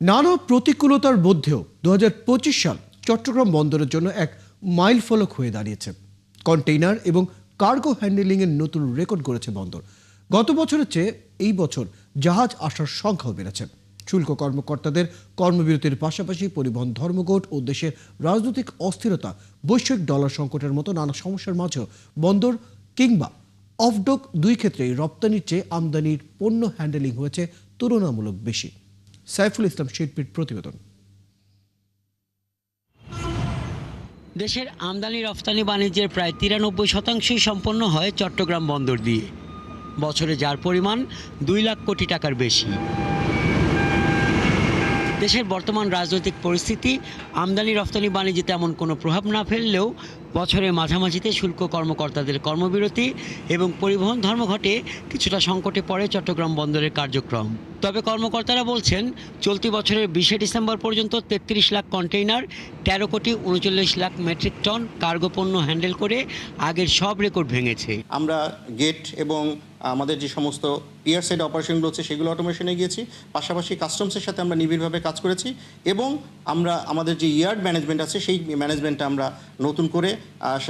নানা প্রতিকূলতার মধ্যেও 2025 সাল চট্টগ্রাম বন্দরের জন্য এক মাইল ফলক হয়ে দাঁড়িয়েছে। কন্টেইনার এবং কার্গো হ্যান্ডেলিংয়ের নতুন রেকর্ড গড়েছে বন্দর। গত বছরের চেয়ে এই বছর জাহাজ আসার সংখ্যাও বেড়েছে। শুল্ক কর্মকর্তাদের কর্মবিরতির পাশাপাশি পরিবহন ধর্মঘট ও দেশের রাজনৈতিক অস্থিরতা, বৈশ্বিক ডলার সংকটের মতো নানা সমস্যার মাঝেও বন্দর কিংবা অফডক দুই ক্ষেত্রেই রপ্তানির চেয়ে আমদানির পণ্য হ্যান্ডেলিং হয়েছে তুলনামূলক বেশি। সাইফুল ইসলাম শিল্পীর প্রতিবেদন। দেশের আমদানি রফতানি বাণিজ্যের প্রায় 93% সম্পন্ন হয় চট্টগ্রাম বন্দর দিয়ে। বছরে যার পরিমাণ 2 লাখ কোটি টাকার বেশি। দেশের বর্তমান রাজনৈতিক পরিস্থিতি আমদানি রফতানি বাণিজ্যে তেমন কোনো প্রভাব না ফেললেও বছরের মাঝামাঝিতে শুল্ক কর্মকর্তাদের কর্মবিরতি এবং পরিবহন ধর্মঘটে কিছুটা সংকটে পড়ে চট্টগ্রাম বন্দরের কার্যক্রম। তবে কর্মকর্তারা বলছেন, চলতি বছরের 20 ডিসেম্বর পর্যন্ত 33 লাখ কন্টেইনার, 13 কোটি 39 লাখ মেট্রিক টন কার্গো পণ্য হ্যান্ডেল করে আগের সব রেকর্ড ভেঙেছে। আমরা গেট এবং আমাদের যে সমস্ত পিয়ার সাইড অপারেশনগুলো হচ্ছে সেগুলো অটোমেশনে গিয়েছি। পাশাপাশি কাস্টমসের সাথে আমরা নিবিড়ভাবে কাজ করেছি এবং আমরা আমাদের যে ইয়ার্ড ম্যানেজমেন্ট আছে সেই ম্যানেজমেন্টটা আমরা নতুন করে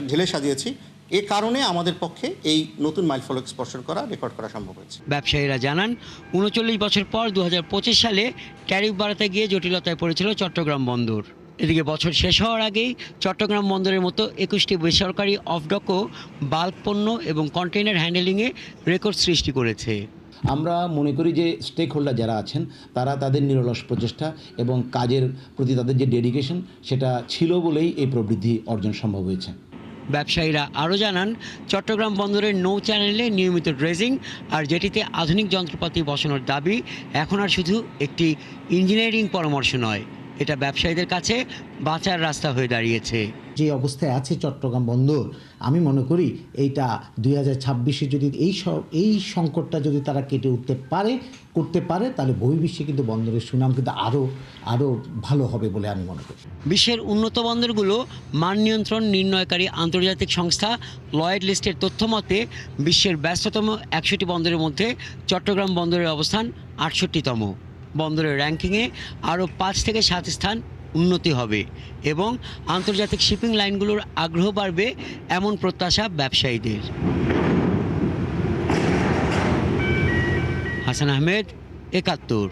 ঢেলে সাজিয়েছি। এ কারণে আমাদের পক্ষে এই নতুন মাইলফলক স্পর্শন করা, রেকর্ড করা সম্ভব হয়েছে। ব্যবসায়ীরা জানান, 39 বছর পর 2025 সালে ট্যারিফ বাড়াতে গিয়ে জটিলতায় পড়েছিল চট্টগ্রাম বন্দর। এদিকে বছর শেষ হওয়ার আগেই চট্টগ্রাম বন্দরের মতো 21টি বেসরকারি অফডকও বাল্ক পণ্য এবং কন্টেইনার হ্যান্ডেলিংয়ে রেকর্ড সৃষ্টি করেছে। আমরা মনে করি যে স্টেক হোল্ডার যারা আছেন তারা তাদের নিরলস প্রচেষ্টা এবং কাজের প্রতি তাদের যে ডেডিকেশন সেটা ছিল বলেই এই প্রবৃদ্ধি অর্জন সম্ভব হয়েছে। ব্যবসায়ীরা আরও জানান, চট্টগ্রাম বন্দরের নৌ চ্যানেলে নিয়মিত ড্রেজিং আর জেটিতে আধুনিক যন্ত্রপাতি বসানোর দাবি এখন আর শুধু একটি ইঞ্জিনিয়ারিং পরামর্শ নয়, এটা ব্যবসায়ীদের কাছে বাঁচার রাস্তা হয়ে দাঁড়িয়েছে। যে অবস্থায় আছে চট্টগ্রাম বন্দর, আমি মনে করি এইটা 2026-এ যদি এই সংকটটা যদি তারা কেটে করতে পারে তাহলে বহির্বিশ্বে কিন্তু বন্দরের সুনাম কিন্তু আরও ভালো হবে বলে আমি মনে করি। বিশ্বের উন্নত বন্দরগুলো মান নিয়ন্ত্রণ নির্ণয়কারী আন্তর্জাতিক সংস্থা লয়েড লিস্টের তথ্য মতে বিশ্বের ব্যস্ততম 100টি বন্দরের মধ্যে চট্টগ্রাম বন্দরের অবস্থান 68তম। বন্দরের র্যাঙ্কিংয়ে আরও 5 থেকে 7 স্থান উন্নতি হবে এবং আন্তর্জাতিক শিপিং লাইনগুলোর আগ্রহ বাড়বে, এমন প্রত্যাশা ব্যবসায়ীদের। হাসান আহমেদ, 71।